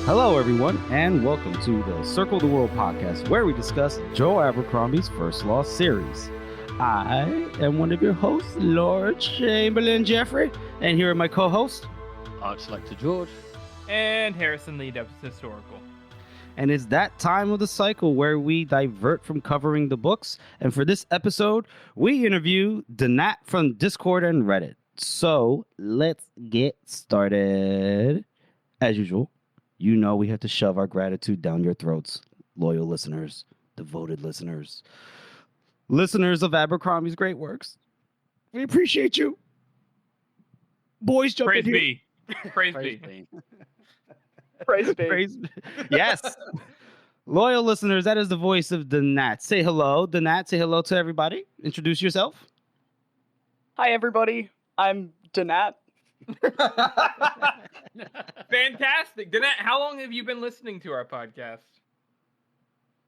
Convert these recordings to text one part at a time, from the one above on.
Hello, everyone, and welcome to the Circle the World podcast, where we discuss Joe Abercrombie's First Law series. I am one of your hosts, Lord Chamberlain Jeffrey, and here are my co-hosts, Archlector George, and Harrison Lee, Depth Historical. And it's that time of the cycle where we divert from covering the books, and for this episode, we interview Danat from Discord and Reddit. So let's get started. As usual, you know we have to shove our gratitude down your throats, loyal listeners, devoted listeners, listeners of Abercrombie's great works. We appreciate you. Boys, jump Praise in here. be. Praise be. Praise be. Praise. Yes. Loyal listeners, that is the voice of Danat. Say hello. Danat, say hello to everybody. Introduce yourself. Hi, everybody. I'm Danat. Fantastic. Danat, how long have you been listening to our podcast?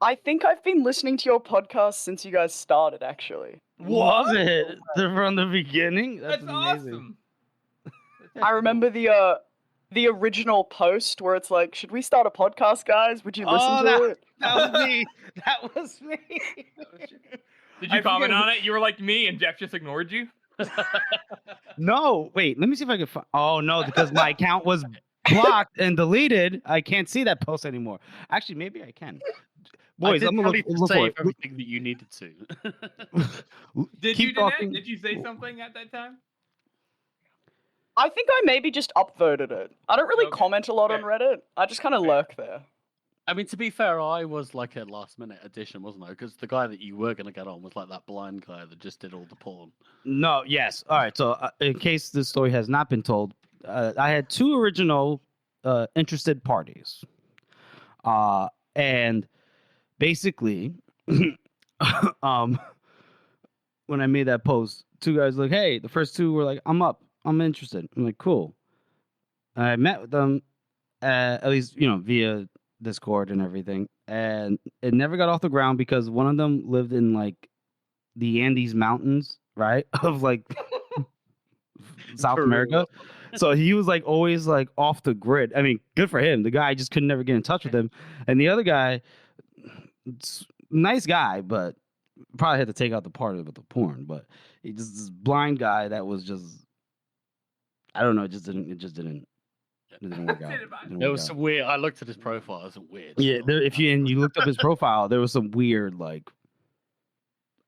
I think I've been listening to your podcast since you guys started, actually. Was it from the beginning? That's amazing. awesome. I remember the original post where it's like, should we start a podcast, guys? Would you listen to it? That was me. That was me. Did you comment on it? You were like me, and Jeff just ignored you? No, wait. Let me see if I can find. Oh no, because my account was blocked and deleted. I can't see that post anymore. Actually, maybe I can. Boys, I'm gonna look for say it. everything that you needed to. Did Keep you, talking. Danat? Did you say something at that time? I think I maybe just upvoted it. I don't really Okay. comment a lot on Fair. Reddit. I just kind of Fair. lurk there. I mean, to be fair, I was like a last-minute addition, wasn't I? Because the guy that you were going to get on was like that blind guy that just did all the porn. No, yes. All right. So, in case this story has not been told, I had two original interested parties, and basically, when I made that post, two guys were like, "Hey," the first two were like, "I'm up. I'm interested." I'm like, "Cool." I met with them, at least via Discord and everything, and it never got off the ground because one of them lived in like the Andes Mountains, right? Of like South For America. real. So he was like always like off the grid. I mean, good for him. The guy just could never get in touch with him. And the other guy, nice guy, but probably had to take out the part of it, the porn. But he just this blind guy that was just, I don't know, it didn't work out. There was some weird. I looked at his profile. It was weird. Yeah, if you looked up his profile, there was some weird like,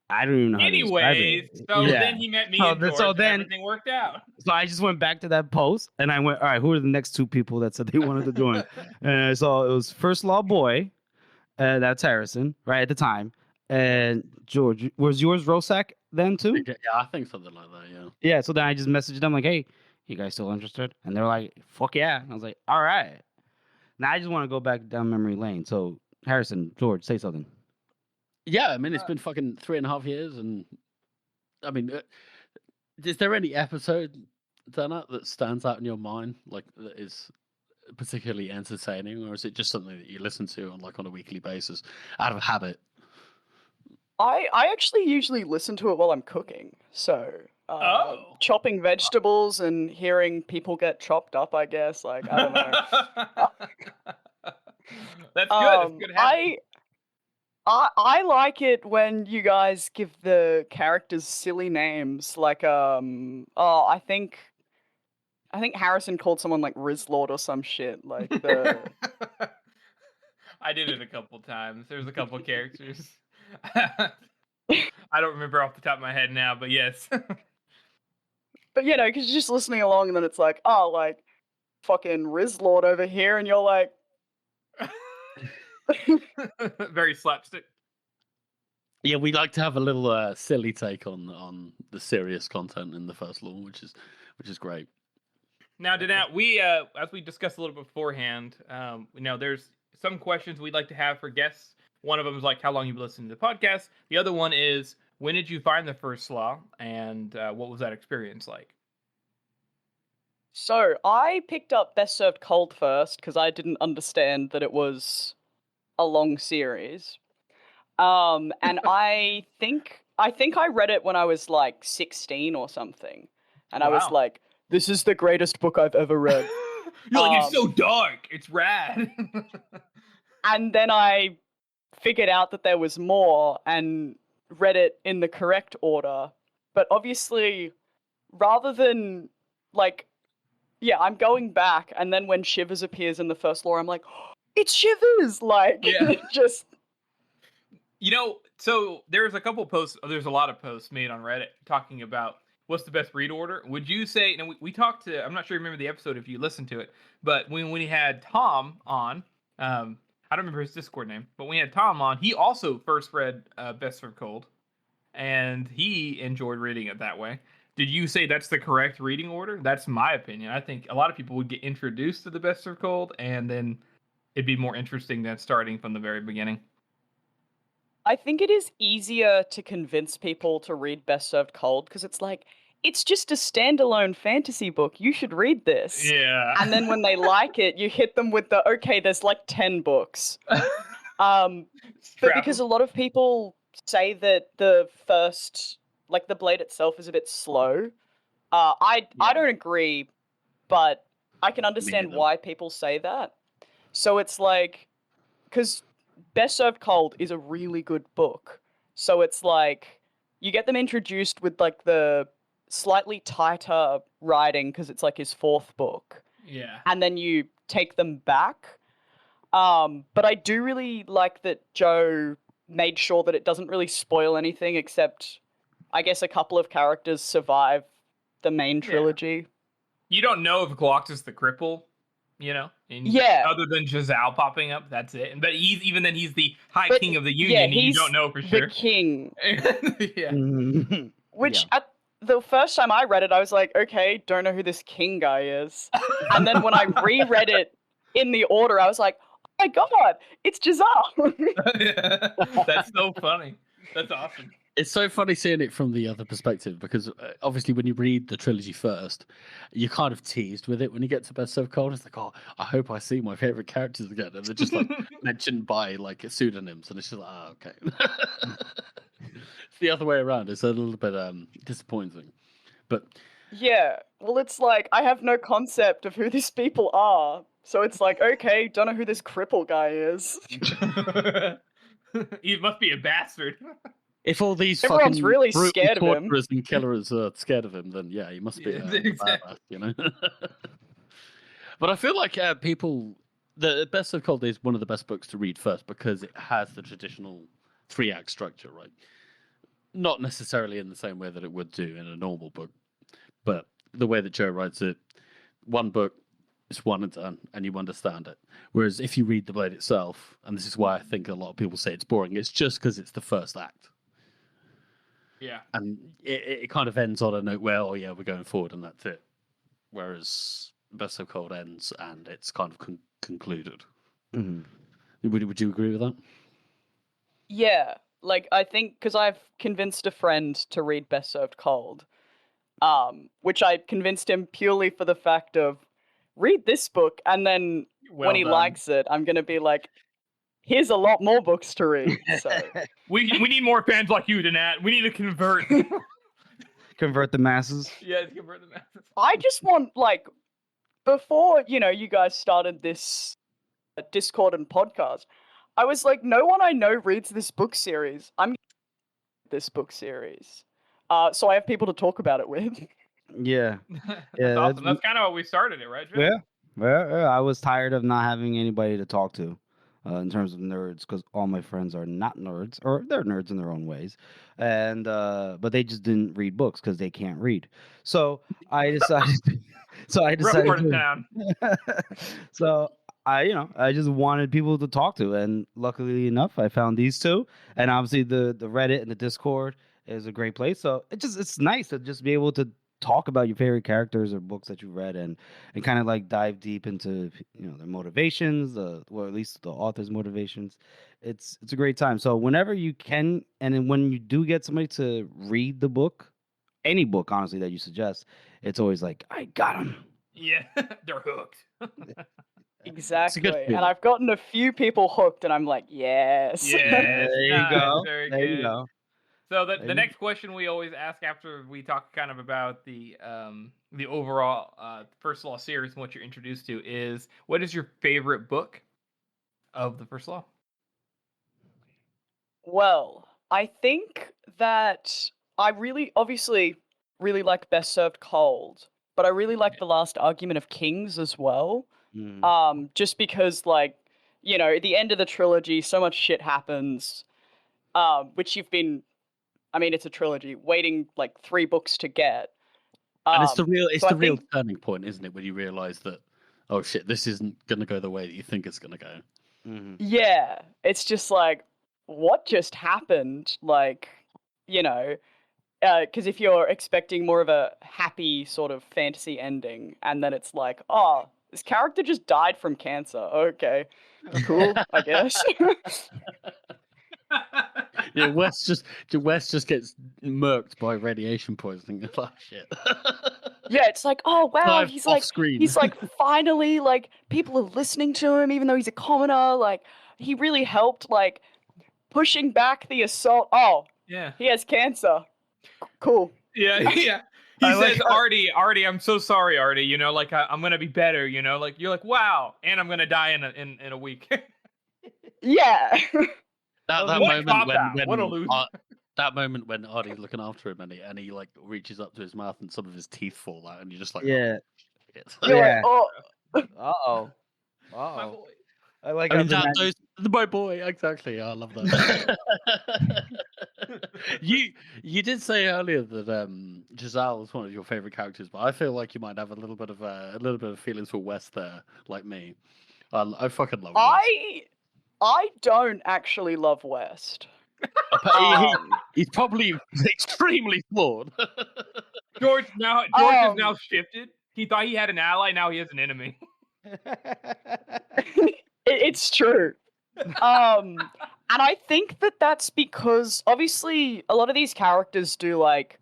I don't even know. Anyways, so then he met me So and then- George, so and then- everything worked out. So I just went back to that post and I went, all right, who are the next two people that said they wanted to join? And I saw it was First Law Boy, that's Harrison, right at the time. And George, was yours Rosak then too? Yeah, I think something like that. Yeah. Yeah. So then I just messaged them like, hey, you guys still interested? And they're like, fuck yeah. I was like, all right. Now I just want to go back down memory lane. So Harrison, George, say something. Yeah, I mean, it's been fucking 3.5 years, and I mean, is there any episode, Danat, that stands out in your mind, like that is particularly entertaining, or is it just something that you listen to on a weekly basis out of habit? I actually usually listen to it while I'm cooking. So, chopping vegetables and hearing people get chopped up, I guess. Like, I don't know. That's good. That's good habit. I like it when you guys give the characters silly names, like I think Harrison called someone like Rizlord or some shit, like the I did it a couple times. There's a couple characters. I don't remember off the top of my head now, but yes. But because you're just listening along and then it's like, oh, like fucking Rizlord over here, and you're like, Very slapstick. Yeah, we like to have a little silly take on the serious content in the First Law, which is great. Now, Danat, we as we discussed a little bit beforehand, there's some questions we'd like to have for guests. One of them is like, how long you've been listening to the podcast. The other one is, when did you find the First Law, and what was that experience like? So I picked up Best Served Cold first because I didn't understand that it was a long series. And I think I read it when I was like 16 or something. And I was Wow. like, this is the greatest book I've ever read. You're like, it's so dark. It's rad. And then I figured out that there was more and read it in the correct order. But obviously, rather than like, yeah, I'm going back, and then when Shivers appears in the first lore, I'm like, oh, it's Shivers! Like, Yeah. just. You know, so there's a couple posts, there's a lot of posts made on Reddit talking about what's the best read order. Would you say, and we talked to, I'm not sure you remember the episode if you listened to it, but when he had Tom on, I don't remember his Discord name, but when he had Tom on, he also first read Best Served Cold, and he enjoyed reading it that way. Did you say that's the correct reading order? That's my opinion. I think a lot of people would get introduced to the Best Served Cold, and then it'd be more interesting than starting from the very beginning. I think it is easier to convince people to read Best Served Cold because it's like, it's just a standalone fantasy book. You should read this. Yeah. And then when they like it, you hit them with the, okay, there's like 10 books. But because a lot of people say that the first, like the Blade itself is a bit slow. I don't agree, but I can understand why people say that. So it's like, because Best Served Cold is a really good book. So it's like, you get them introduced with like the slightly tighter writing because it's like his fourth book. Yeah. And then you take them back. But I do really like that Joe made sure that it doesn't really spoil anything except, I guess, a couple of characters survive the main trilogy. You don't know if Galactus the Cripple, you know? And other than Giselle popping up, that's it. But even then, he's the High King of the Union, and you don't know for sure. The king. Yeah. Which, at the first time I read it, I was like, okay, don't know who this king guy is. And then when I reread it in the order, I was like, oh my god, it's Giselle. That's so funny. That's awesome. It's so funny seeing it from the other perspective because obviously when you read the trilogy first, you're kind of teased with it when you get to Best Served Cold. It's like, oh, I hope I see my favorite characters again, and they're just like mentioned by like pseudonyms, and it's just like, oh, okay. It's the other way around. It's a little bit disappointing, but yeah. Well, it's like I have no concept of who these people are, so it's like, okay, don't know who this cripple guy is. He must be a bastard. If all these everyone's fucking really scared of him and killers are scared of him, then yeah, he must be badass, you know. But I feel like people, the Best of Cold is one of the best books to read first because it has the traditional 3-act structure, right? Not necessarily in the same way that it would do in a normal book, but the way that Joe writes it, one book, it's one and done, and you understand it. Whereas if you read The Blade itself, and this is why I think a lot of people say it's boring, it's just because it's the first act. Yeah. And it kind of ends on a note where, oh yeah, we're going forward and that's it. Whereas Best of Cold ends and it's kind of concluded. Mm-hmm. Would you agree with that? Yeah. Like, I think, because I've convinced a friend to read Best Served Cold, which I convinced him purely for the fact of, read this book, and then when he likes it, I'm going to be like, here's a lot more books to read. So. we need more fans like you, Danat. We need to convert. Convert the masses. Yeah, convert the masses. I just want, like, before, you guys started this Discord and podcast, I was like, no one I know reads this book series. I'm this book series. So I have people to talk about it with. Yeah. That's awesome. That's kind of what we started it, right, Jeff? Yeah. Well, I was tired of not having anybody to talk to. In terms of nerds, because all my friends are not nerds, or they're nerds in their own ways, and but they just didn't read books because they can't read. So I decided. So I just wanted people to talk to, and luckily enough, I found these two, and obviously the Reddit and the Discord is a great place. So it's nice to just be able to talk about your favorite characters or books that you read and kind of like dive deep into their motivations, or at least the author's motivations. It's a great time. So whenever you can, and then when you do get somebody to read the book, any book honestly that you suggest, it's always like, I got them. Yeah, they're hooked. Exactly. And I've gotten a few people hooked, and I'm like, yes. Yeah, there you go. There you go. So the next question we always ask after we talk kind of about the overall First Law series and what you're introduced to is, what is your favorite book of the First Law? Well, I think that I obviously really like Best Served Cold, but I really like The Last Argument of Kings as well. Just because, like, you know, at the end of the trilogy, so much shit happens, which you've been, I mean, it's a trilogy, waiting like 3 books to get. And it's the real, so I real think- turning point, isn't it? When you realise that, oh shit, this isn't gonna go the way that you think it's gonna go. Yeah, it's just like, what just happened? Like, you know, because if you're expecting more of a happy sort of fantasy ending, and then it's like, oh, this character just died from cancer. Okay, cool, I guess. Yeah, Wes just gets murked by radiation poisoning. Oh shit. Yeah, it's like, oh wow, Live he's off like, screen. he's like finally like people are listening to him, even though he's a commoner. Like he really helped, like pushing back the assault. Oh, Yeah. he has cancer. Cool. Yeah. He I says, like how- Artie, I'm so sorry, Artie. You know, like I'm gonna be better. You know, like you're like, wow, and I'm gonna die in a week. Yeah. that What a moment cop-out. when What a loser. that moment when Artie's looking after him and he like reaches up to his mouth and some of his teeth fall out and you're just like, Yeah. oh, shit. You're Yeah. like, oh, Uh-oh. My Uh-oh. boy. I like I how mean, the my boy, exactly. I love that. you did say earlier that Giselle was one of your favorite characters, but I feel like you might have a little bit of feelings for Wes there, like me. I fucking love Wes. I don't actually love West. He's probably extremely flawed. George has now Um, shifted. He thought he had an ally, now he has an enemy. It's true. And I think that that's because obviously a lot of these characters do like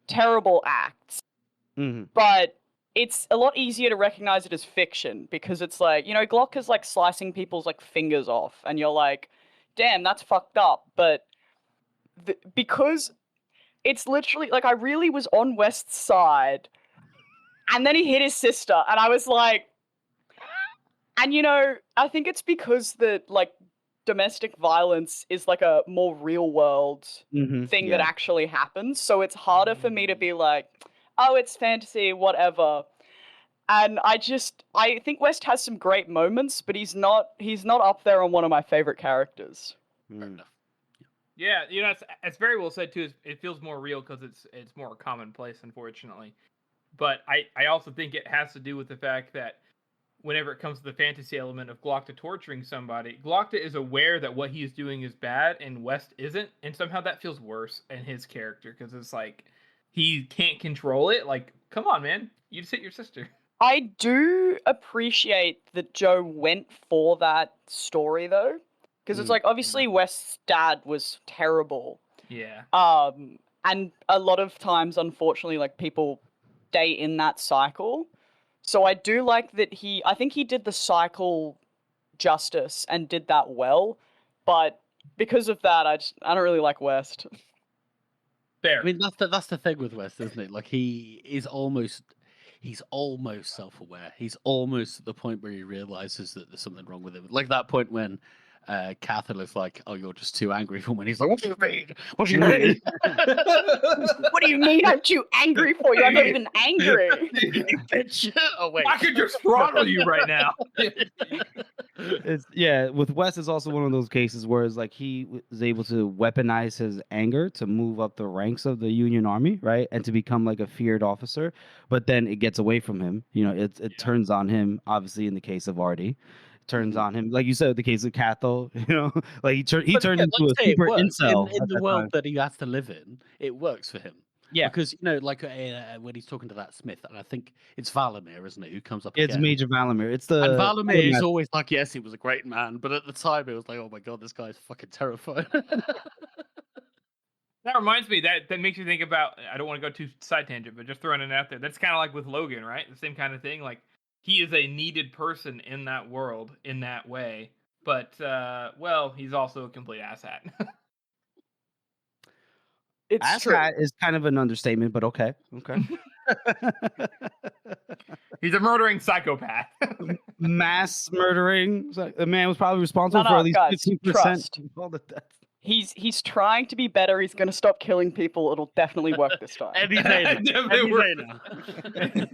terrible acts, Mhm. but it's a lot easier to recognize it as fiction because it's like, you know, Glock is like slicing people's like fingers off and you're like, damn, that's fucked up. But because it's literally like I really was on West's side and then he hit his sister and I was like, and you know, I think it's because the like domestic violence is like a more real world thing that Yeah. actually happens. So it's harder for me to be like, oh, it's fantasy, whatever. And I think West has some great moments, but he's not up there on one of my favorite characters. Yeah, you know, it's very well said too. It feels more real because it's more commonplace, unfortunately. But I also think it has to do with the fact that whenever it comes to the fantasy element of Glocta torturing somebody, Glocta is aware that what he's doing is bad and West isn't, and somehow that feels worse in his character because it's like he can't control it. Like, come on, man, you just hit your sister. I do appreciate that Joe went for that story though, because it's like obviously West's dad was terrible. Yeah. And a lot of times, unfortunately, like people stay in that cycle. So I do like that I think he did the cycle justice and did that well, but because of that, I don't really like West. Fair. I mean, that's the thing with West, isn't it? Like he's almost self-aware. He's almost at the point where he realizes that there's something wrong with him. Like that point when Catherine is like, "Oh, you're just too angry for me." And he's like, "What do you mean? What do you mean? What do you mean I'm too angry for you? I'm not even angry." Bitch!" Oh wait, I could just throttle you right now. With Wes, it's also one of those cases where it's like he was able to weaponize his anger to move up the ranks of the Union Army, right, and to become like a feared officer. But then it gets away from him. You know, it turns on him. Obviously, in the case of Artie, turns on him. Like you said, the case of Cathal. You know, like he turned into a super incel in at the that world time. that he has to live in. It works for him. Yeah. Because, you know, like when he's talking to that Smith, and I think it's Valamir, isn't it, who comes up It's again. Major Valamir. It's the And Valamir is always like, yes, he was a great man, but at the time it was like, oh my god, this guy's fucking terrifying. That reminds me, that makes you think about, I don't want to go too side tangent, but just throwing it out there. That's kind of like with Logan, right? The same kind of thing. Like, he is a needed person in that world in that way. But, well, he's also a complete asshat. It's true. Asshat is kind of an understatement, but okay. He's a murdering psychopath. Mass murdering. The man was probably responsible No, for at least guys, 15% trust. of all the deaths. He's trying to be better. He's going to stop killing people. It'll definitely work this time. Any day now. Definitely Any work day now.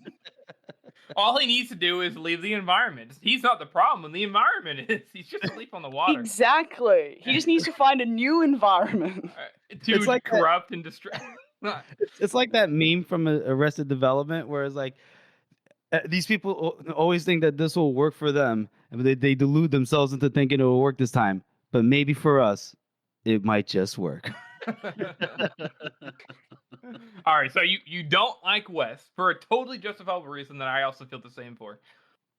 All he needs to do is leave the environment. He's not the problem. The environment is. He's just asleep on the water. Exactly. He just needs to find a new environment. To It's like corrupt and distract. It's like that meme from Arrested Development where it's like these people always think that this will work for them, and they delude themselves into thinking it will work this time. But maybe for us, it might just work. All right, so you don't like Wes for a totally justifiable reason that I also feel the same for.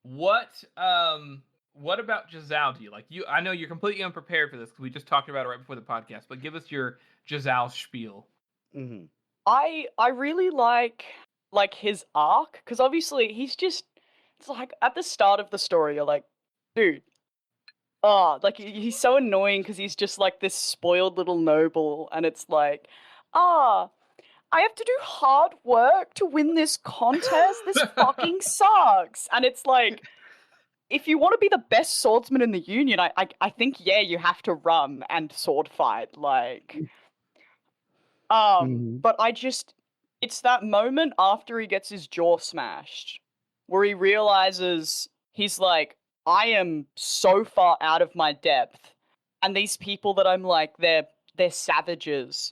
What about Giselle? Do you like? I know you're completely unprepared for this because we just talked about it right before the podcast. But give us your Giselle spiel. Mm-hmm. I really like his arc, because obviously it's like at the start of the story you're like, dude, like he's so annoying because he's just like this spoiled little noble, and it's like, I have to do hard work to win this contest. This fucking sucks. And it's like, if you want to be the best swordsman in the Union, I think, yeah, you have to run and sword fight. Like, but it's that moment after he gets his jaw smashed where he realizes he's like, I am so far out of my depth. And these people that I'm like, they're savages.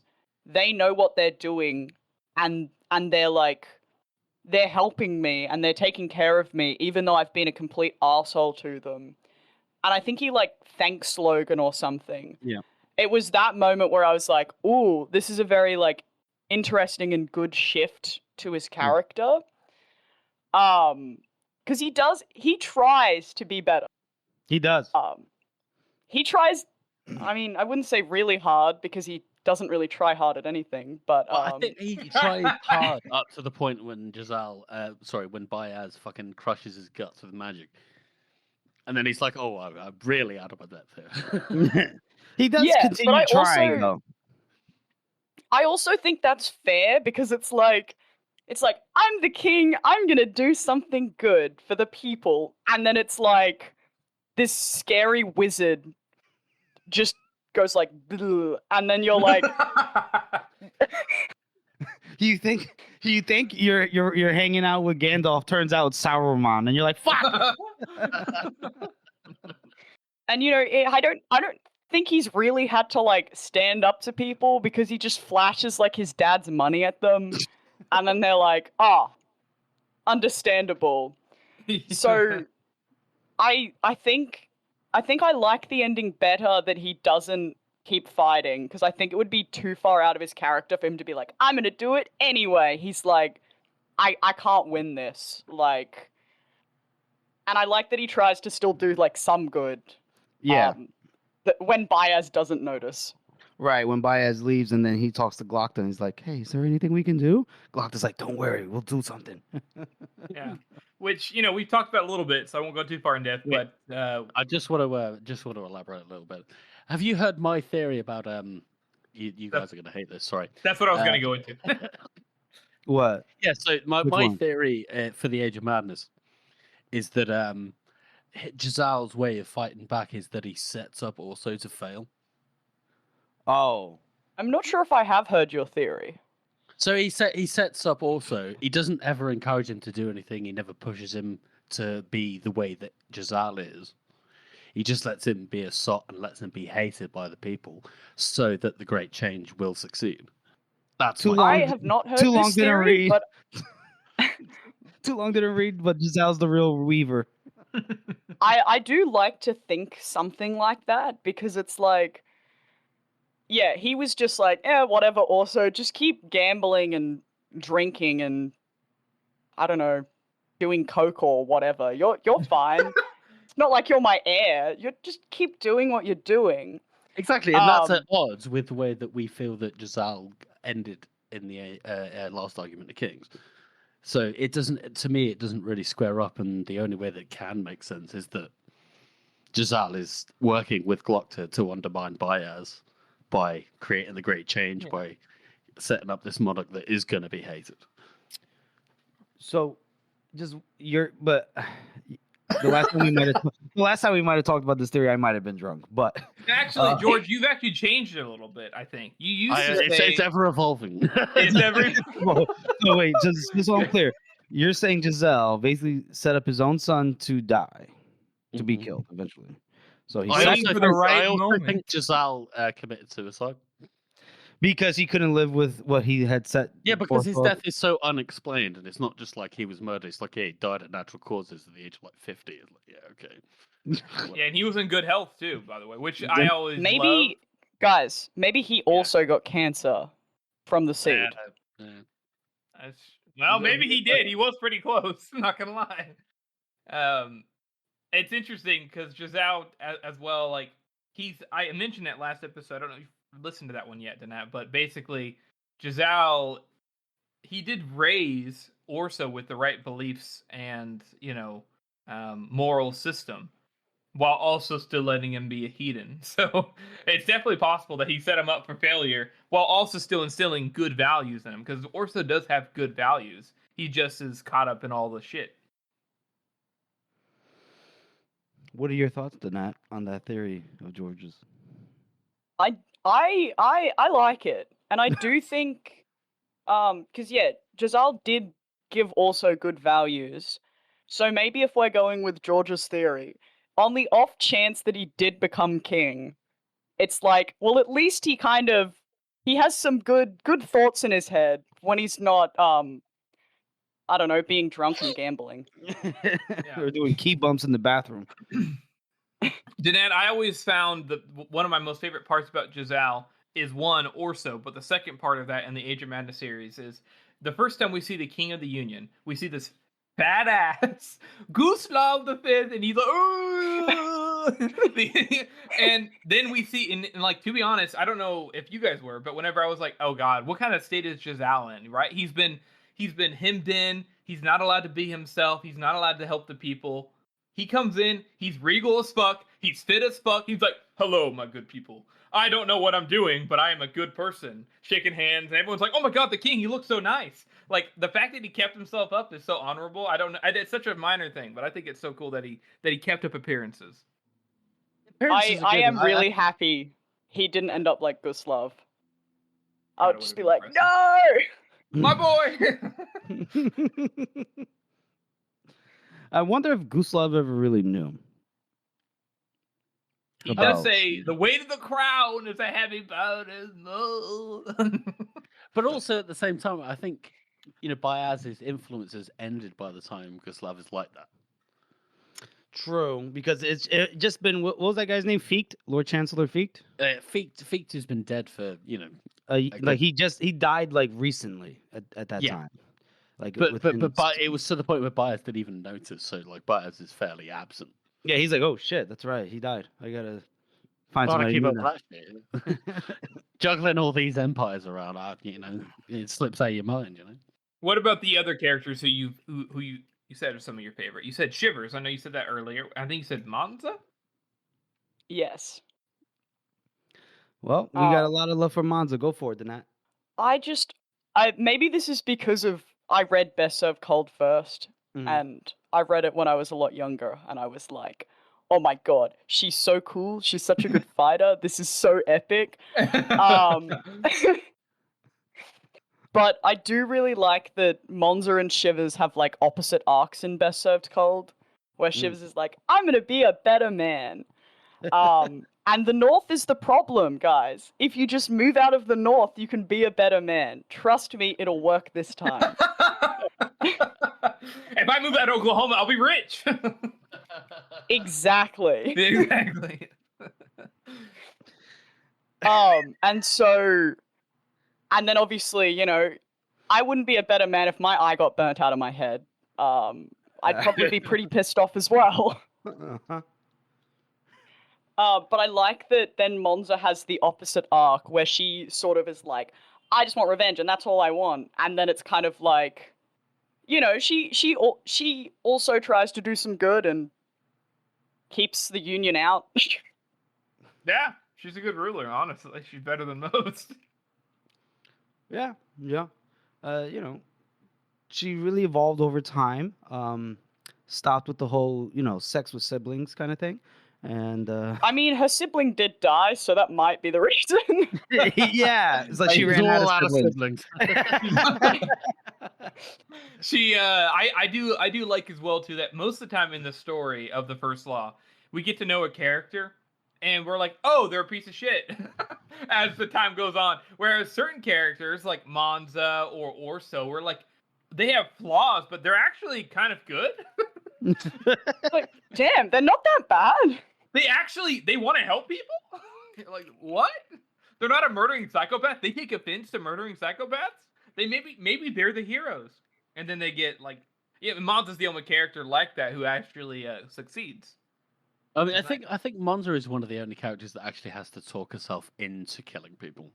They know what they're doing, and they're like, they're helping me and they're taking care of me, even though I've been a complete arsehole to them. And I think he like thanks Logan or something. Yeah. It was that moment where I was like, ooh, this is a very like interesting and good shift to his character. Because he tries to be better. He does. He tries, I mean, I wouldn't say really hard because he doesn't really try hard at anything, but Well, I think he tried hard up to the point when when Baez fucking crushes his guts with magic, and then he's like, "Oh, I'm really out of my depth here." He does continue trying, though. I also think that's fair because it's like I'm the king. I'm gonna do something good for the people, and then it's like this scary wizard just goes like, and then you're like, you think you're hanging out with Gandalf, turns out it's Sauron, and you're like, fuck. And you know, I don't think he's really had to like stand up to people because he just flashes like his dad's money at them, and then they're like, understandable. So I think I like the ending better that he doesn't keep fighting, because I think it would be too far out of his character for him to be like, I'm gonna do it anyway. He's like, I can't win this. Like, and I like that he tries to still do like some good. Yeah. When Baez doesn't notice. Right, when Baez leaves and then he talks to Glockton, he's like, hey, is there anything we can do? Glockton's like, don't worry, we'll do something. Yeah. Which, you know, we've talked about a little bit, so I won't go too far in depth, but I just want to elaborate a little bit. Have you heard my theory about you guys are going to hate this, sorry. That's what I was going to go into. What? Yeah, so my theory for the Age of Madness is that Giselle's way of fighting back is that he sets up also to fail. Oh. I'm not sure if I have heard your theory. So he sets up also. He doesn't ever encourage him to do anything. He never pushes him to be the way that Giselle is. He just lets him be a sot and lets him be hated by the people so that the great change will succeed. That's I have not heard this theory, but too long didn't read, but Giselle's the real Weaver. I do like to think something like that, because it's like, yeah, he was just like, whatever, also, just keep gambling and drinking and, I don't know, doing coke or whatever. You're fine. It's not like you're my heir. You just keep doing what you're doing. Exactly, and that's at odds with the way that we feel that Giselle ended in the last argument of Kings. So it doesn't really square up, and the only way that can make sense is that Giselle is working with Glockton to undermine Baez by creating the great change, by setting up this monarch that is going to be hated. So, but the last time we might have talked about this theory, I might have been drunk. But Actually, George, you've actually changed it a little bit. I think you used to say It's ever evolving. it's ever. no, wait, just so I'm clear, you're saying Giselle basically set up his own son to die, to be killed eventually. So he Waiting said for the right I also moment. think Giselle committed suicide. because he couldn't live with what he had set. Yeah, because his forth. death is so unexplained, and it's not just like he was murdered. It's like, yeah, he died at natural causes at the age of like 50. It's like, yeah, okay. Yeah, and he was in good health too, by the way, which I always love. Maybe, guys, maybe he also got cancer from the seed. Yeah. Well, maybe he did. He was pretty close. I'm not gonna lie. It's interesting because Giselle as well. Like I mentioned that last episode. I don't know if you've listened to that one yet, Danat. But basically, Giselle, he did raise Orso with the right beliefs and moral system, while also still letting him be a heathen. So it's definitely possible that he set him up for failure while also still instilling good values in him, because Orso does have good values. He just is caught up in all the shit. What are your thoughts, Danat, on that theory of George's? I like it, and I do think, because Giselle did give also good values, so maybe if we're going with George's theory, on the off chance that he did become king, it's like, well, at least he has some good thoughts in his head when he's not, I don't know, being drunk and gambling. We're doing key bumps in the bathroom. Danat, I always found that one of my most favorite parts about Giselle is one, Orso, but the second part of that in the Age of Madness series is the first time we see the King of the Union, we see this badass Gustav the Fifth, and he's like, and then we see, and like, to be honest, I don't know if you guys were, but whenever I was like, oh god, what kind of state is Giselle in, right? He's been hemmed in, he's not allowed to be himself, he's not allowed to help the people. He comes in, he's regal as fuck, he's fit as fuck, he's like, hello, my good people. I don't know what I'm doing, but I am a good person. Shaking hands, and everyone's like, oh my god, the king, he looks so nice. Like, the fact that he kept himself up is so honorable. I don't know, it's such a minor thing, but I think it's so cool that he kept up appearances. I am really happy he didn't end up like Gustav. I would just be like, no! My boy! I wonder if Gustav ever really knew. He does say, the weight of the crown is a heavy burden. But also at the same time, I think, Bayaz's influence has ended by the time Gustav is like that. True, because it's just been, what was that guy's name? Ficht? Lord Chancellor Ficht? Ficht has been dead for, like he died like recently at that time. Like, but it was to the point where Bayaz didn't even notice, so like Bayaz is fairly absent. Yeah, he's like, oh shit, that's right, he died. I gotta find somebody. Keep up that shit. Juggling all these empires around, it slips out of your mind, What about the other characters who you said are some of your favorite? You said Shivers. I know you said that earlier. I think you said Monza? Yes. Well, we got a lot of love for Monza. Go for it, Danat. Maybe this is because I read Best Served Cold first, and I read it when I was a lot younger, and I was like, oh my god, she's so cool, she's such a good fighter, this is so epic. But I do really like that Monza and Shivers have like opposite arcs in Best Served Cold, where Shivers is like, I'm gonna be a better man. And the North is the problem, guys. If you just move out of the North, you can be a better man. Trust me, it'll work this time. If I move out of Oklahoma, I'll be rich. Exactly. Exactly. And then obviously, I wouldn't be a better man if my eye got burnt out of my head. I'd probably be pretty pissed off as well. But I like that then Monza has the opposite arc where she sort of is like, I just want revenge and that's all I want. And then it's kind of like, she also tries to do some good and keeps the Union out. Yeah, she's a good ruler, honestly. She's better than most. Yeah, yeah. You know, she really evolved over time. Stopped with the whole, sex with siblings kind of thing, and I mean, her sibling did die, so that might be the reason. yeah, it's like she He's ran out of all out of siblings. siblings. She I do like as well too that most of the time in the story of the First Law, we get to know a character and we're like, oh, they're a piece of shit as the time goes on. Whereas certain characters like Monza or Orso, we're like, they have flaws, but they're actually kind of good. Like, damn, they're not that bad. They want to help people. Like what? They're not a murdering psychopath. They take offense to murdering psychopaths. They maybe they're the heroes, and then they get like, yeah. Monza's the only character like that who actually succeeds. I mean, I think Monza is one of the only characters that actually has to talk herself into killing people.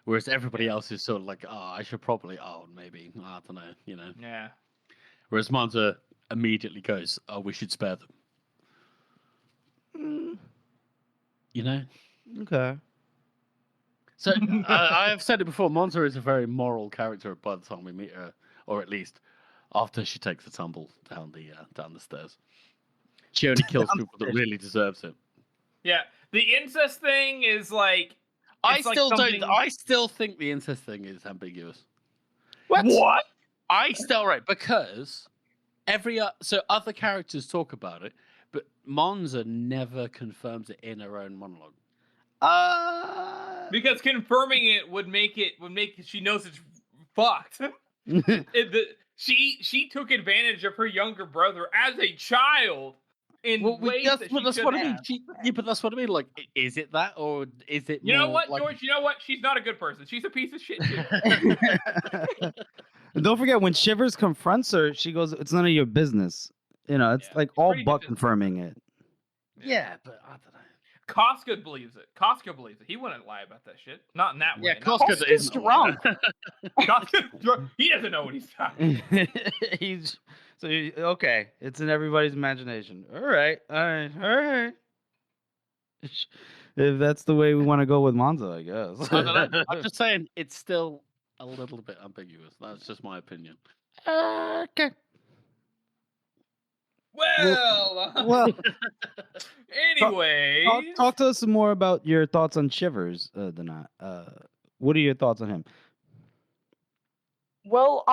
Whereas everybody else is sort of like, oh, I should probably, maybe, I don't know. Yeah. Whereas Monza immediately goes, oh, we should spare them. Mm, You know? okay. So I have said it before, Monza is a very moral character by the time we meet her, or at least after she takes a tumble down the stairs. She only kills people that really deserves it. Yeah. The incest thing is like. I it's like still something- don't. I still think the incest thing is ambiguous. What? I still because so other characters talk about it, but Monza never confirms it in her own monologue. Because confirming it would make she knows it's fucked. She took advantage of her younger brother as a child in ways that she that's shouldn't what I mean. have. But that's what I mean. Like, is it that, or is it? You know more what, like... George? You know what? She's not a good person. She's a piece of shit too. And don't forget, when Shivers confronts her, she goes, "It's none of your business." It's Yeah, like it's all pretty Buck defensive. confirming it. Yeah, but I don't know. Casca believes it. Casca believes it. He wouldn't lie about that shit. Not in that way. Yeah, Not- Costco Costco's is drunk. Casca's drunk. He doesn't know what he's talking. He's okay. It's in everybody's imagination. All right. If that's the way we want to go with Monza, I guess. I don't know. I'm just saying it's still a little bit ambiguous. That's just my opinion. Okay. Well, anyway, Talk to us some more about your thoughts on Shivers, Danat. What are your thoughts on him? Well,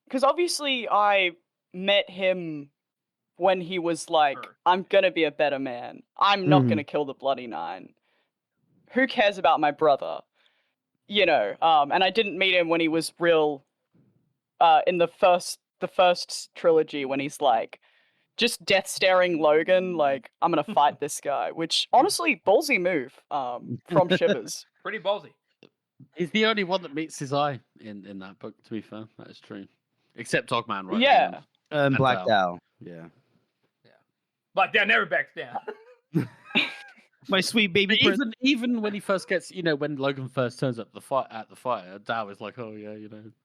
because obviously I met him when he was like, Sure. I'm gonna be a better man. I'm not gonna kill the Bloody Nine. Who cares about my brother? And I didn't meet him when he was real, in the first trilogy when he's like, just death staring Logan, like, I'm gonna fight this guy, which honestly, ballsy move, from Shivers. pretty ballsy. He's the only one that meets his eye in that book. To be fair, that is true. Except Dogman, right? at the Yeah. end. And Black Val. Dow. Yeah. Black Down never backs down. My sweet baby But prince. even when he first gets, when Logan first turns up at the fire, Dow is like, oh yeah,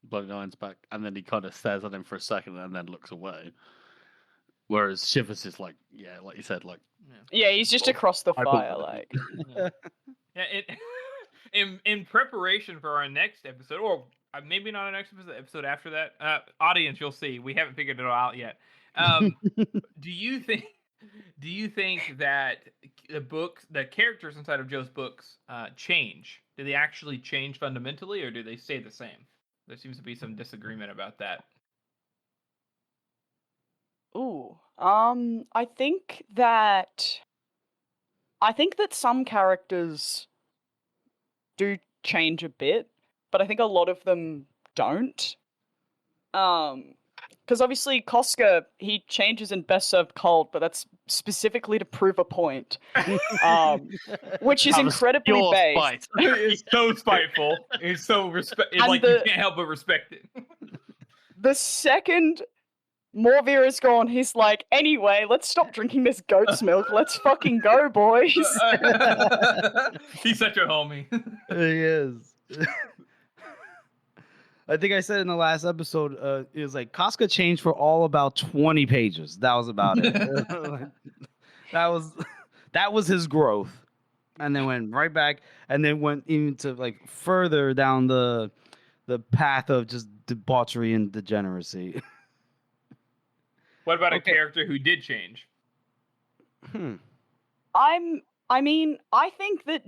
Bloody Nine's back, and then he kind of stares at him for a second and then looks away. Whereas Shivers is like, yeah, like you said, like, Yeah, he's just across the I fire, believe like. Yeah, in preparation for our next episode, or maybe not our next episode, the episode after that, audience, you'll see. We haven't figured it all out yet. Do you think that the characters inside of Joe's books change? Do they actually change fundamentally, or do they stay the same? There seems to be some disagreement about that. Ooh. I think that some characters do change a bit, but I think a lot of them don't. Because obviously Koska, he changes in Best Served Cold, but that's specifically to prove a point. Which is That was incredibly pure based. spite. He's so spiteful. He's so And like you can't help but respect it. The second Morvir is gone, he's like, anyway, let's stop drinking this goat's milk. Let's fucking go, boys. He's such a homie. He is. I think I said in the last episode, it was like Casca changed for all about 20 pages. That was about it. that was his growth. and then went right back, and then went even to like further down the path of just debauchery and degeneracy. What about a Okay. character who did change? I mean, I think that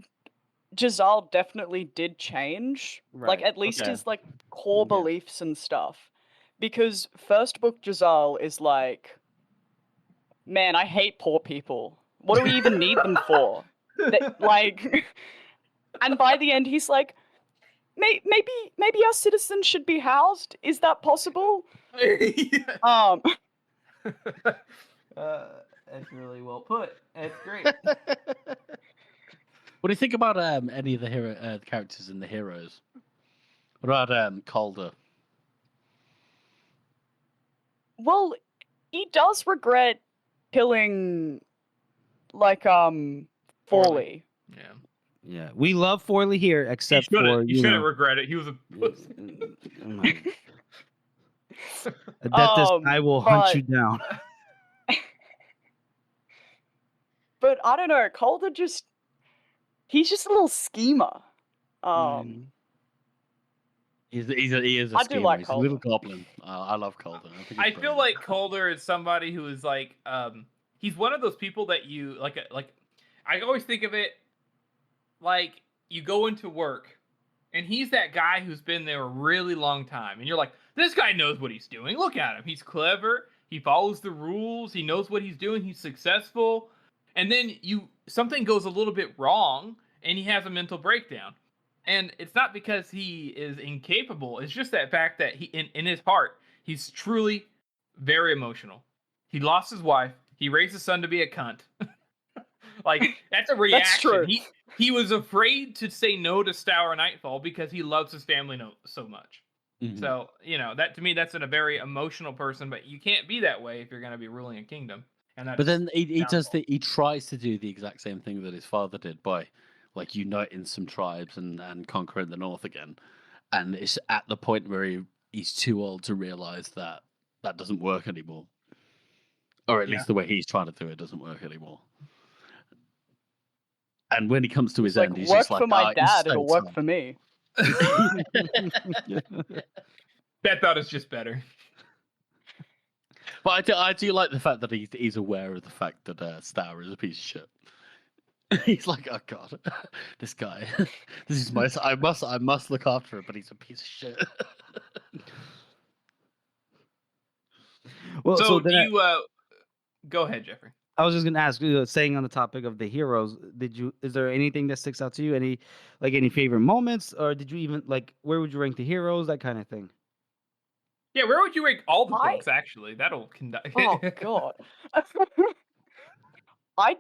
Giselle definitely did change. Like, Right, at least okay. his, like, core Yeah. beliefs and stuff. Because first book Giselle is like, man, I hate poor people. What do we even need them for? Like, and by the end, he's like, maybe our citizens should be housed. Is that possible? That's really well put. That's great. What do you think about any of the characters in the heroes? What about Calder? Well, he does regret killing, like, Forley. Yeah. Yeah, we love Forley here, except for You shouldn't regret it. He was a pussy. that this guy will hunt you but- down. But I don't know, Calder he's just a little schemer. He is a I do schemer. like He's a little Calder. goblin. I love Calder. think I he's feel brilliant. like Calder is somebody who is like, he's one of those people that you like. I always think of it like you go into work, and he's that guy who's been there a really long time, and you're like, this guy knows what he's doing. Look at him. He's clever. He follows the rules. He knows what he's doing. He's successful. And then something goes a little bit wrong, and he has a mental breakdown. And it's not because he is incapable. It's just that fact that he, in his heart, he's truly very emotional. He lost his wife. He raised his son to be a cunt. Like, that's a reaction. That's true. He was afraid to say no to Stour Nightfall because he loves his family so much. Mhm. So, that to me, that's a very emotional person, but you can't be that way if you're going to be ruling a kingdom. And But then he downfall. he tries to do the exact same thing that his father did by like uniting some tribes and conquering the north again. And it's at the point where he's too old to realize that doesn't work anymore. Or at least the way he's trying to do it doesn't work anymore. And when he comes to his Like, end, he's work just like, for my he's dad, so it'll work tired. for me. That thought is just better. But I do like the fact that he's aware of the fact that Stour is a piece of shit. He's like, oh god, this guy. This is I must look after him, but he's a piece of shit. Well, So, then go ahead, Jeffrey. I was just gonna ask, staying on the topic of the heroes, is there anything that sticks out to you? Any favorite moments, or did you even where would you rank the heroes, that kind of thing? Yeah, where would you rank all the I- books, actually? That'll conduct. Oh god. I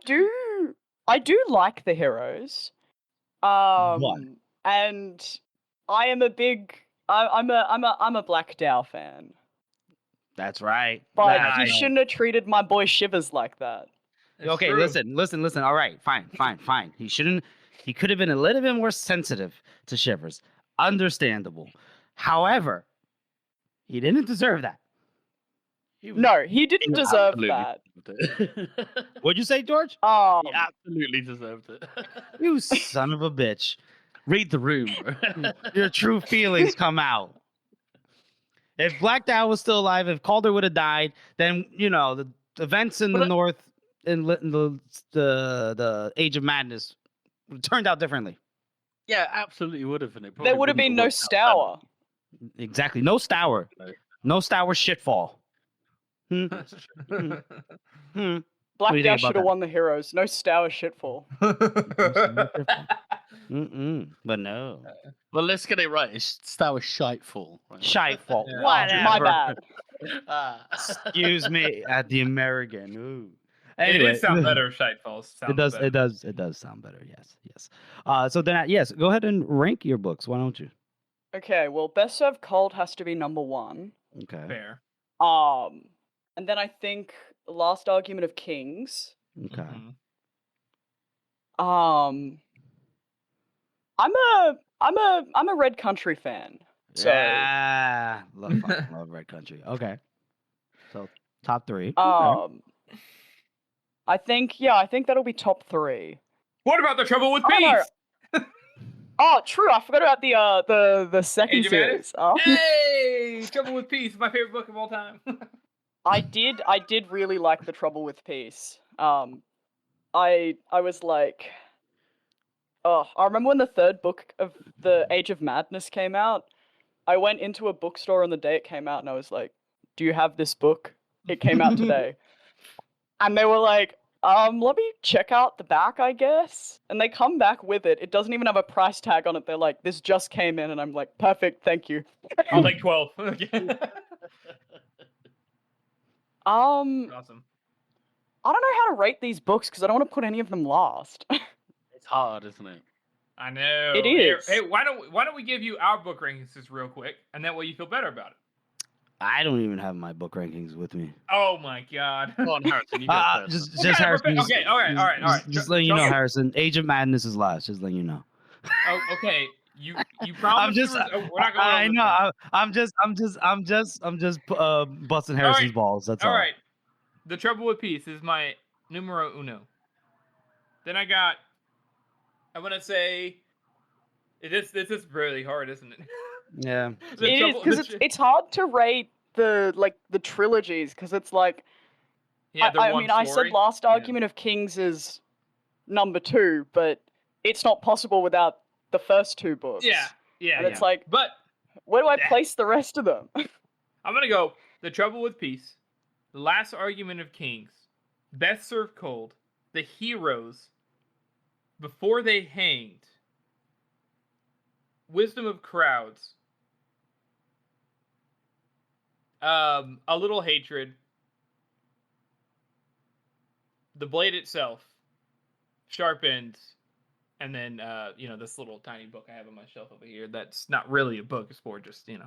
do like the heroes. And I am a big I'm a Black Dow fan. That's right. But That's you right. shouldn't have treated my boy Shivers like that. It's Okay, true. listen. All right, fine. He shouldn't. He could have been a little bit more sensitive to Shivers. Understandable. However, he didn't deserve that. No, he didn't deserve Absolutely that. deserved it. What'd you say, George? He absolutely deserved it. You son of a bitch. Read the room, bro. Your true feelings come out. If Black Dow was still alive, if Calder would have died, then the events in the North in the Age of Madness turned out differently. Yeah, absolutely would have. There would have been no Stour. Exactly. No Stour. No Stour shitfall. Hmm. Hmm. Black do you Dow think about should have that? won the heroes. No Stour shitfall. But no. Well, let's get it right. It's Stour Shitefall. Right? Shitefall. Yeah. Whatever. My bad. Excuse me, at the American. Ooh. It Anyway, did sound better if Shitefalls. It does. It does. It does sound better. Yes. So then, yes, go ahead and rank your books. Why don't you? Okay, well, Best Served Cold has to be number 1. Okay. Fair. And then I think Last Argument of Kings. Okay. Mhm. I'm a Red Country fan. So Yeah. Love Red Country. Okay. So top 3. Okay. I think that'll be top 3. What about The Trouble with I don't know. Peace? Oh, true. I forgot about the second Age of Madness? series. Hey, Trouble with Peace, my favorite book of all time. I did really like The Trouble with Peace. I was like, oh, I remember when the third book of the Age of Madness came out. I went into a bookstore on the day it came out, and I was like, "Do you have this book? It came out today." And they were like, let me check out the back, I guess. And they come back with it. It doesn't even have a price tag on it. They're like, "This just came in," and I'm like, "Perfect, thank you." I'll take 12. Awesome. I don't know how to rate these books because I don't want to put any of them last. It's hard, isn't it? I know. It Here, is. hey, why don't we give you our book rankings just real quick, and that way you feel better about it. I don't even have my book rankings with me. Oh my god. Come on, Harrison. You go first. What kind of Harrison. perfect- okay, all right. Just letting you know, Harrison. Age of Madness is last. Just letting you know. Oh, okay. You promised. We're not going. I know. I'm just busting Harrison's balls. That's all. All right. The Trouble with Peace is my numero uno. Then I want to say, this is really hard, isn't it? Yeah. It is because it's hard to rate the trilogies because it's like I mean I said Last Argument of Kings is number 2, but it's not possible without the first 2 books. Yeah. And it's like, but where do I place the rest of them? I'm gonna go The Trouble with Peace, The Last Argument of Kings, Best Served Cold, The Heroes, Before They Hanged, Wisdom of Crowds, A Little Hatred, The Blade Itself, Sharp Ends, and then this little tiny book I have on my shelf over here. That's not really a book; it's for just Is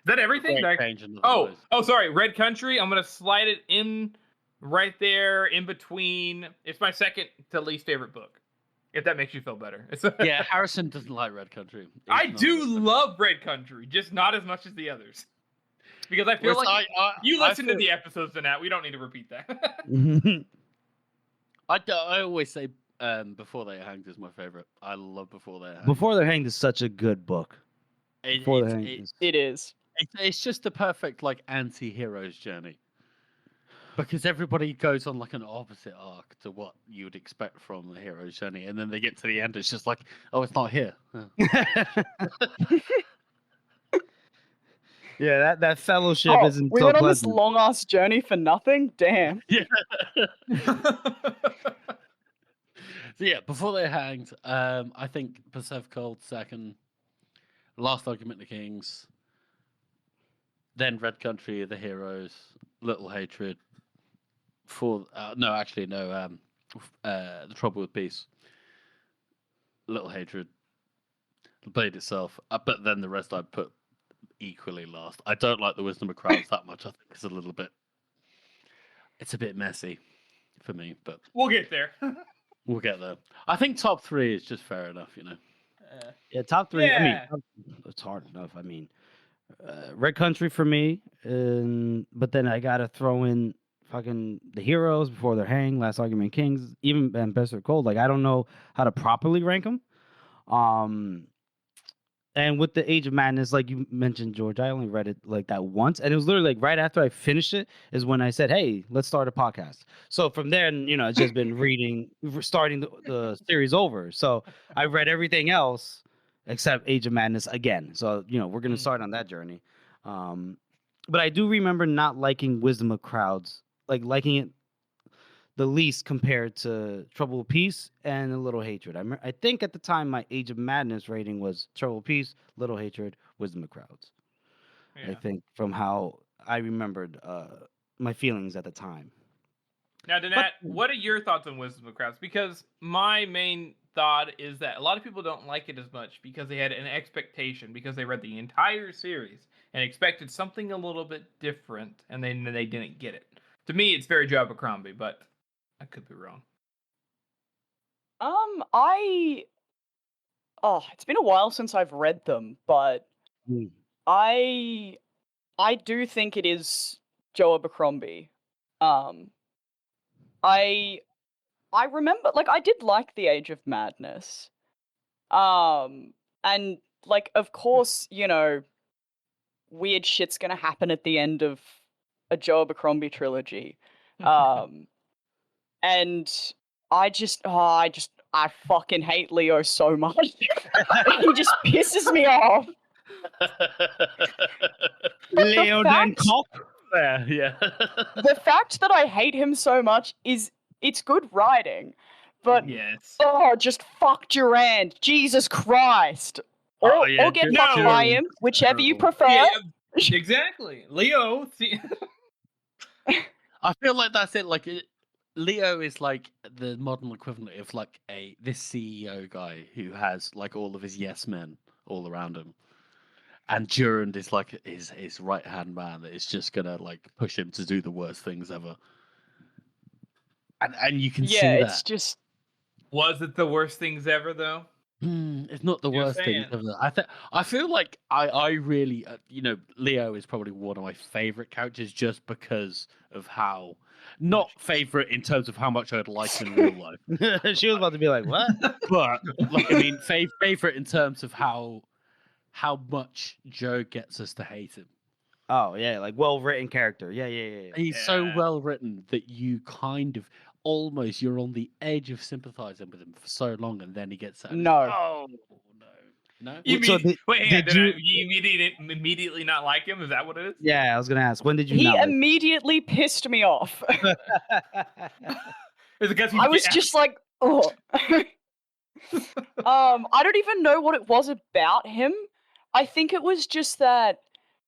that everything? Sorry, Red Country. I'm gonna slide it in right there in between. It's my second to least favorite book. If that makes you feel better. Yeah, Harrison doesn't like Red Country. I do love Red Country, just not as much as the others. Because I feel like you listen to the episodes, Danat. We don't need to repeat that. I always say Before They Hanged is my favorite. I love Before They Hanged. Before They're Hanged is such a good book. It is. It's just the perfect anti-hero's journey. Because everybody goes on an opposite arc to what you would expect from the hero's journey, and then they get to the end, it's just like, oh, it's not here. Yeah, that fellowship isn't we so went on pleasant. this long ass journey for nothing. Damn. Yeah. So yeah, Before They Hanged, I think Persev Cold second, Last Argument of the Kings, then Red Country, The Heroes, Little Hatred, The Trouble with Peace, Little Hatred, The Blade Itself, but then the rest I put equally last. I don't like the Wisdom of Crowds that much. I think it's a bit messy for me, but we'll get there. We'll get there. I think top 3 is just fair enough, Yeah, top 3. Yeah. I mean, it's hard enough. I mean, Red Country for me, but then I gotta throw in fucking The Heroes, Before They're Hanged, Last Argument Kings, even and Best of Cold. I don't know how to properly rank them. And with the Age of Madness, like you mentioned, George, I only read it that once, and it was literally right after I finished it is when I said, "Hey, let's start a podcast." So from there, it's just been starting the series over. So I read everything else except Age of Madness again. So we're gonna start on that journey. But I do remember not liking Wisdom of Crowds, liking it the least compared to Trouble with Peace and A Little Hatred. I think at the time my Age of Madness rating was Trouble with Peace, Little Hatred, Wisdom of Crowds. Yeah. I think from how I remembered my feelings at the time. Now, Danat, what are your thoughts on Wisdom of Crowds? Because my main thought is that a lot of people don't like it as much because they had an expectation, because they read the entire series and expected something a little bit different, and then they didn't get it. To me, it's very Joe Abercrombie, but I could be wrong. It's been a while since I've read them, but I do think it is Joe Abercrombie. I I remember, like, I did like The Age of Madness. And, like, of course, you know, weird shit's gonna happen at the end of a Joe Abercrombie trilogy. And I fucking hate Leo so much. He just pisses me off. But Leo Dan Cop. Yeah. the fact that I hate him so much is it's good writing. But Yes. just fuck Durand. Jesus Christ. Or get No. fucked by him, whichever you prefer. Yeah, exactly. Leo. See, I feel like that's it. Like Leo is like the modern equivalent of like this CEO guy who has like all of his yes men all around him, and Durand is like his right hand man that is just gonna like push him to do the worst things ever. And you can see that. It's just. was it the worst things ever though? It's not the Just worst thing saying. ever. I feel like I really Leo is probably one of my favorite characters just because of how not favorite in terms of how much I'd like him in real life, She was about to be like, what? but like I mean favorite in terms of how much Joe gets us to hate him. Oh, yeah, like well-written character. Yeah. He's so Yeah. well written that you kind of almost you're on the edge of sympathizing with him for so long, and then he gets out. No. Oh no. You So mean, wait, hang on, did you immediately not like him? Is that what it is? Yeah, I was gonna ask. When did you He not like immediately pissed me off. Is it because I was just like, oh. I don't even know what it was about him. I think it was just that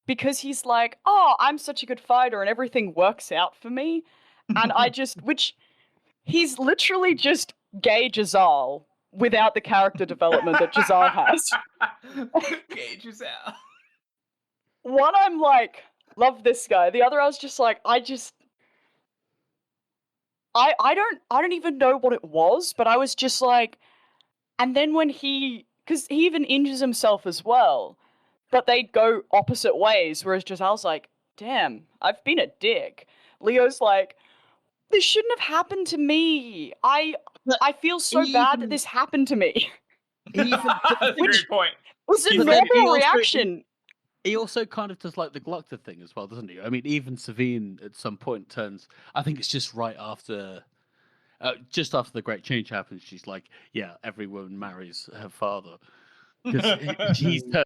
because he's like, oh, I'm such a good fighter and everything works out for me. And which he's literally just gay Jazal without the character development that Jazal has. Gauge us out. One, I'm like, love this guy. The other, I was just like, I don't even know what it was, but I was just like, and then when because he even injures himself as well, but they go opposite ways, whereas Jazal's like, damn, I've been a dick. Leo's like, this shouldn't have happened to me. I feel so bad that this happened to me. That's a great point. It was a But then he normal also- reaction. He also kind of does like the Glockner thing as well, doesn't he? I mean, even Savine at some point turns. I think it's just right after, just after the Great Change happens. She's like, "Yeah, every woman marries her father," because he's turned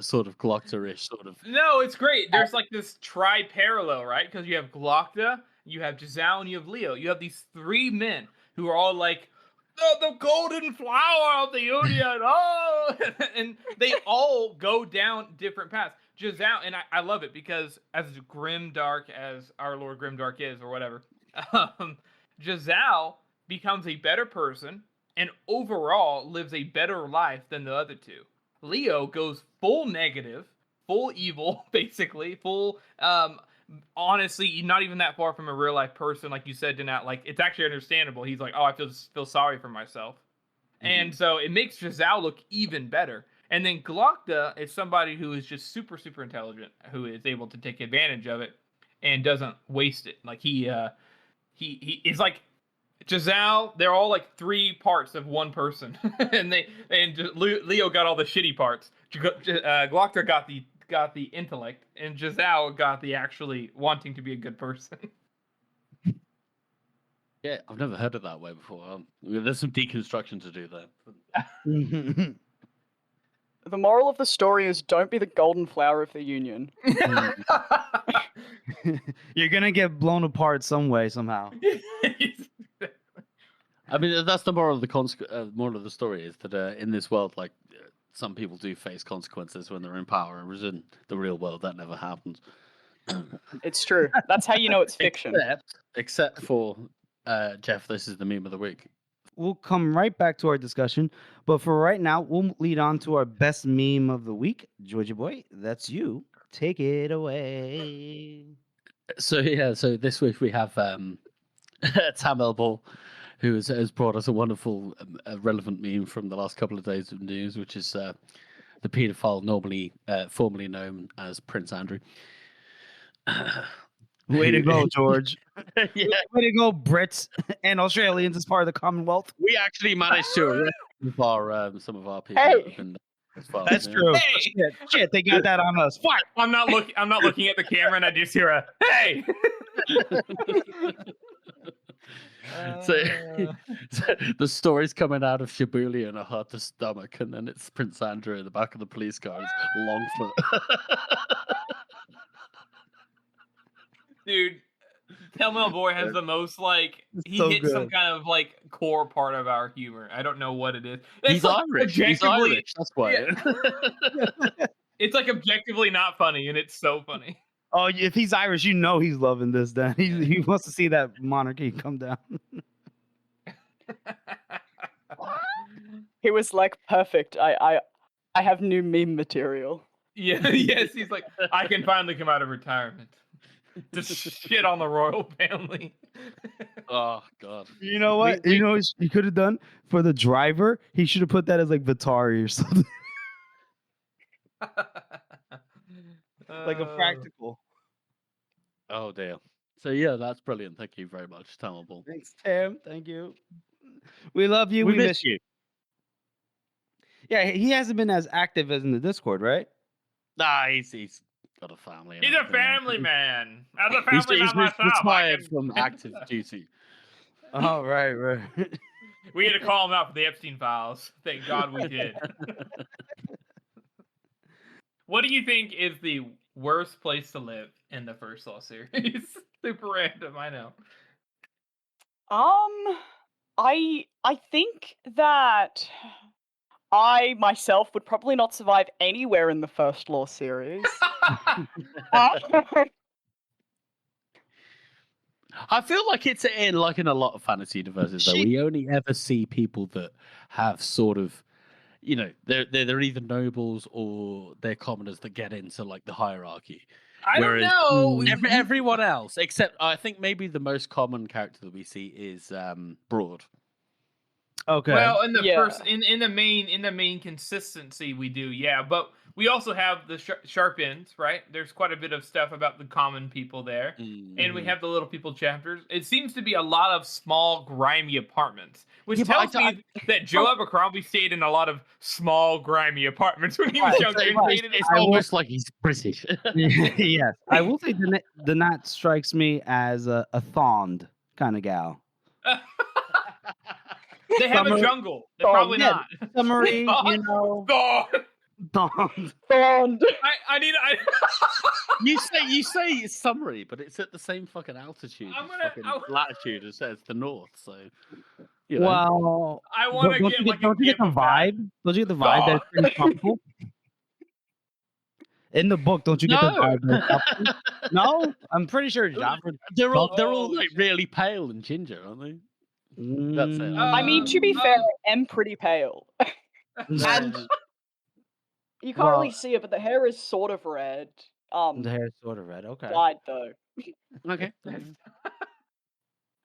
sort of Glockner-ish sort of. No, it's great. There's like this tri-parallel, right? Because you have Glocta, you have Giselle, and you have Leo. You have these three men who are all like, the golden flower of the Union, oh! And they all go down different paths. Giselle, and I love it because as grimdark as our Lord Grimdark is, or whatever, Giselle becomes a better person and overall lives a better life than the other two. Leo goes full negative, full evil, basically, full, honestly, not even that far from a real life person, like you said, Danat. Like, it's actually understandable. He's like, oh, I feel sorry for myself. And so it makes Giselle look even better. And then Glocta is somebody who is just super, super intelligent, who is able to take advantage of it and doesn't waste it. Like, he is like, Giselle, they're all like three parts of one person, and Leo got all the shitty parts. Glocta got the intellect, and Giselle got the actually wanting to be a good person. Yeah, I've never heard it that way before. There's some deconstruction to do there. The moral of the story is don't be the golden flower of the Union. You're gonna get blown apart some way, somehow. I mean, that's the moral of the moral of the story is that in this world, like some people do face consequences when they're in power, whereas in the real world that never happens. It's true. That's how you know it's fiction. Except for Jeff, this is the meme of the week. We'll come right back to our discussion, but for right now, we'll lead on to our best meme of the week. Georgia boy, that's you. Take it away. So this week we have Tam Elbol, who has brought us a wonderful, relevant meme from the last couple of days of news, which is the paedophile formerly known as Prince Andrew. Way to go, George. Yeah, Way to go, Brits and Australians as part of the Commonwealth. we actually managed to arrest some of our people. Hey! that have been as far. That's yeah. true. Hey! Shit, they got that on us. Fuck. I'm not looking at the camera, and I just hear a hey. So, so the stories coming out of Shibuya are hard to stomach, and then it's Prince Andrew in the back of the police car, is Longfoot. Dude, Telltale Boy has the most like he so hits some good. kind of like core part of our humor. I don't know what it is. He's like Irish. He's objectively- Irish. That's why. Yeah. It's like objectively not funny, and it's so funny. Oh, if he's Irish, you know he's loving this. Then he wants to see that monarchy come down. He was like, perfect. I have new meme material. Yeah, yes, he's like, I can finally come out of retirement. Just shit on the royal family. Oh God. You know what? You know what he could have done for the driver? He should have put that as like Vitari or something, like a practical. Oh dear. So yeah, that's brilliant. Thank you very much, Tamable. Thanks, Tim. Thank you. We love you. We We miss miss you. Yeah, he hasn't been as active as in the Discord, right? Nah, he's got a family. and He's a everything, man. family man. As a He's, family he's man myself, I retired can- from active duty. Oh, right. We had to call him out for the Epstein files. Thank God we did. What do you think is the worst place to live in the First Law series? Super random, I know. I think that I myself would probably not survive anywhere in the First Law series. I feel like it's in like in a lot of fantasy universes though. We only ever see people that have sort of, you know, they're either nobles or they're commoners that get into like the hierarchy. I don't Whereas know. Everyone else, except I think maybe the most common character that we see is Broad. Okay. Well, in the Yeah. first, in the main consistency, we do, yeah. But we also have the sharp ends, right? There's quite a bit of stuff about the common people there, and we have the little people chapters. It seems to be a lot of small, grimy apartments, which Yeah, but tells me that Joe Abercrombie stayed in a lot of small, grimy apartments when he was Right, younger. and right. stayed in It's I will- almost like he's British. Yes. I will say the Nat strikes me as a thond kind of gal. They have a Summer- jungle. They're probably yeah. not. Summary, you know, Thond. thond. Bond. I need. you say it's summary, but it's at the same fucking altitude, I'm as gonna- fucking I- latitude as says the north. So, you know. Well, I want to don't get you like get, don't you get the a gif of that. vibe? Don't you get the vibe that it's pretty tropical? In the book, don't you get the No. vibe? That it's tropical? No, I'm pretty sure Joffrey. they're all Oh, like really pale and ginger, aren't they? That's it. I mean, to be fair, Um, I am pretty pale. And you can't Well- really see it, but the hair is sort of red. The hair's sort of red. Okay. Dyed though. Okay.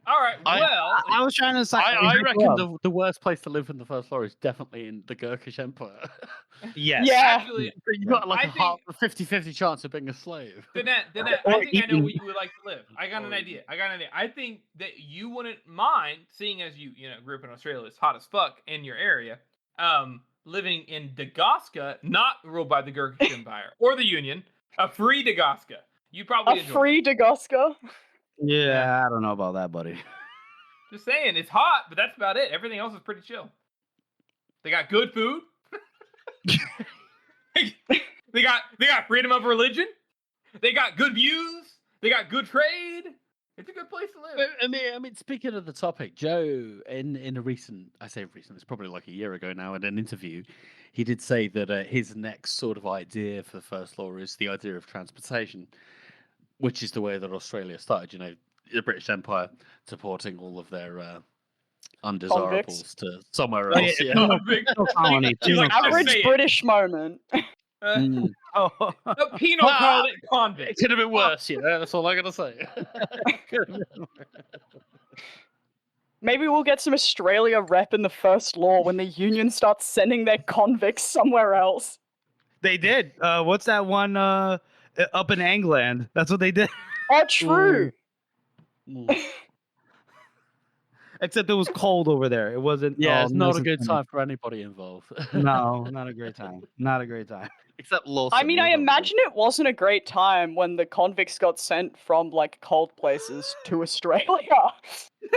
All right. I- Well, I was trying to say. I reckon the worst place to live in the First Law is definitely in the Gurkish Empire. Yes. Yeah. actually, You've got like I a half a 50-50 chance of being a slave. Danat, Or I think I know eating- where you would like to live. I got an idea. I think that you wouldn't mind, seeing as you grew up in Australia, it's hot as fuck in your area. Living in Dagosca, not ruled by the Gurkish Empire or the Union, a free Dagosca. You probably A enjoy. free Dagosca. Yeah, I don't know about that, buddy. Just saying, it's hot, but that's about it. Everything else is pretty chill. They got good food. they got freedom of religion. They got good views. They got good trade. It's a good place to live. I mean, speaking of the topic, Joe, in a recent, I say recent, it's probably like a year ago now, in an interview, he did say that his next sort of idea for the First Law is the idea of transportation, which is the way that Australia started. You know, the British Empire supporting all of their undesirables to somewhere Oh, else. yeah. Yeah. Big Colony, He's like, penal Just say Average it. British moment. Mm. Oh, Penal Well, called it It convict. could have been worse, you know. That's all I gotta say. Maybe we'll get some Australia rep in the First Law when the Union starts sending their convicts somewhere else. they did. What's that one up in England? That's what they did. Oh, true. Except it was cold over there. It wasn't. Yeah, all it's not nice a and good sunny. time for anybody involved. No, not a great time. Not a great time. Except Lawson. I mean, he I was having imagine it wasn't a great time when the convicts got sent from like cold places to Australia.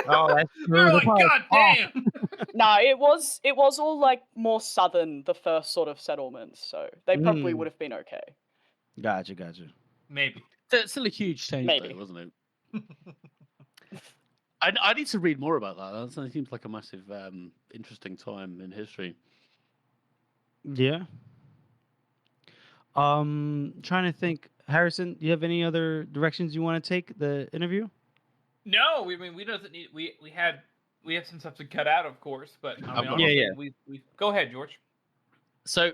Oh, that's They're like, God damn. No, it was all like more southern, the first sort of settlements, so they probably Mm. would have been okay. Gotcha. Maybe. It's still a huge change, Maybe. though, wasn't it? I need to read more about that. That seems like a massive, interesting time in history. Yeah. Trying to think. Harrison, do you have any other directions you want to take the interview? No, we doesn't need. We have some stuff to cut out, of course. But I mean, Yeah, honestly, we go ahead, George. So,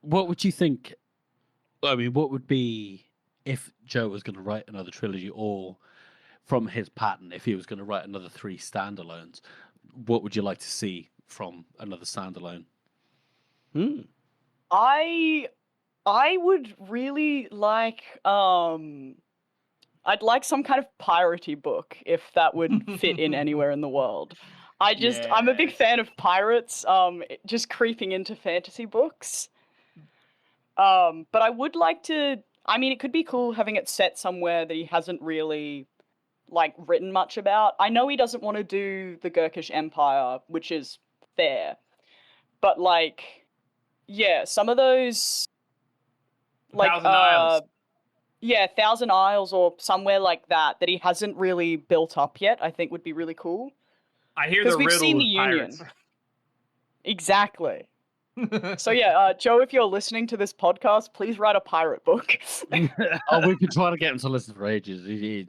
what would you think? I mean, what would be if Joe was going to write another trilogy, or from his pattern, if he was going to write another 3 standalones? What would you like to see from another standalone? I would really like I'd like some kind of piratey book if that would fit in anywhere in the world. I'm a big Yes. fan of pirates, just creeping into fantasy books. But I would like to, I mean, it could be cool having it set somewhere that he hasn't really like written much about. I know he doesn't want to do the Gurkish Empire, which is fair. But like, yeah, some of those like Thousand Isles. yeah, Thousand Isles or somewhere like that he hasn't really built up yet, I think would be really cool. I hear 'Cause the we've riddle seen of the Union. pirates. Exactly. So yeah, Joe, if you're listening to this podcast, please write a pirate book. Oh, we've been trying to get him to listen for ages. He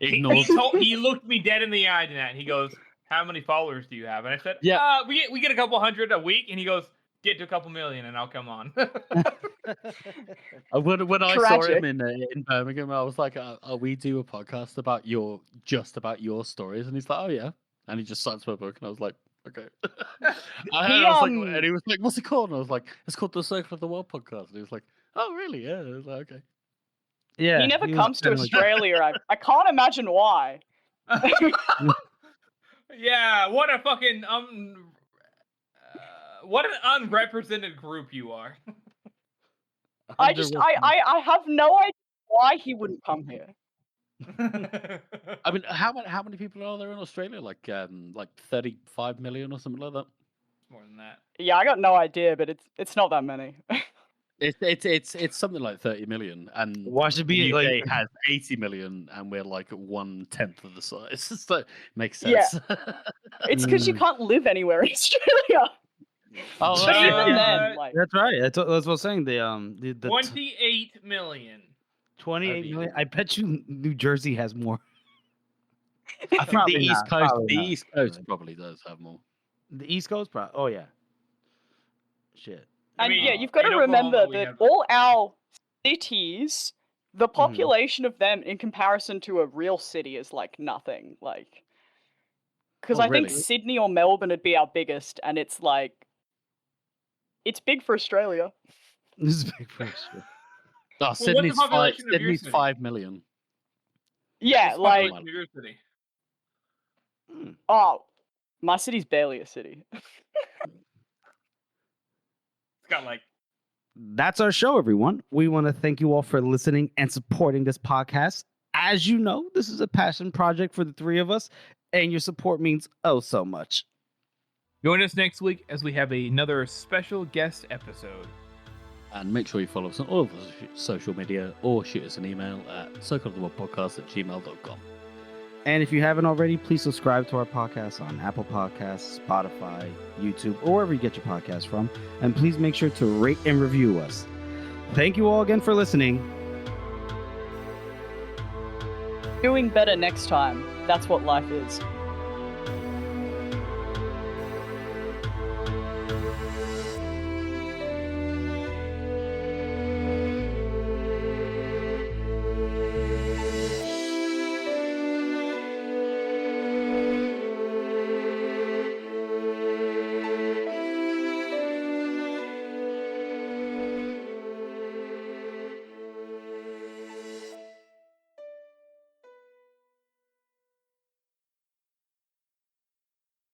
ignores. He looked me dead in the eye tonight. He goes, "How many followers do you have?" And I said, Yeah. we get a couple hundred a week." And he goes, "Get to a couple million, and I'll come on." When I saw Tragic. him in Birmingham, I was like, "We do a podcast about your stories," and he's like, "Oh yeah," and he just signs my book, and I was like, "Okay." And he was like, "What's it called?" And I was like, "It's called the Circle of the World podcast." And he was like, "Oh really? Yeah." I was like, "Okay." Yeah. He never was comes to kinda like- Australia. I can't imagine why. Yeah, what a fucking what an unrepresented group you are. I have no idea why he wouldn't come here. I mean, how many people are there in Australia? Like 35 million or something like that. More than that. Yeah, I got no idea, but it's not that many. It's something like 30 million, and Why should the be UK like has 80 million, and we're like 1/10 of the size. So makes sense. Yeah. It's because you can't live anywhere in Australia. Oh, But even yeah. then, like, That's right. That's what I was saying. The 28 million. 28 million. I bet you New Jersey has more. I think Probably the East not, Coast, probably not. East Coast probably does have more. The East Coast, oh yeah. Shit. I and mean, yeah, you've got to in Oklahoma, remember we that have- all our cities, the population of them in comparison to a real city is like nothing. Like, because Oh, I think really? Sydney or Melbourne would be our biggest, and it's like, it's big for Australia. This is big for sure. Oh, what's the population of your city? 5 million. Yeah, What's the like, population of your city? oh, my city's barely a city. It's got like That's our show, everyone. We want to thank you all for listening and supporting this podcast. As you know, this is a passion project for the 3 of us, and your support means oh so much. join us next week as we have another special guest episode. And make sure you follow us on all of the social media, or shoot us an email at circleoftheworldpodcast@gmail.com. And if you haven't already, please subscribe to our podcast on Apple Podcasts, Spotify, YouTube, or wherever you get your podcasts from. And please make sure to rate and review us. Thank you all again for listening. Doing better next time. That's what life is.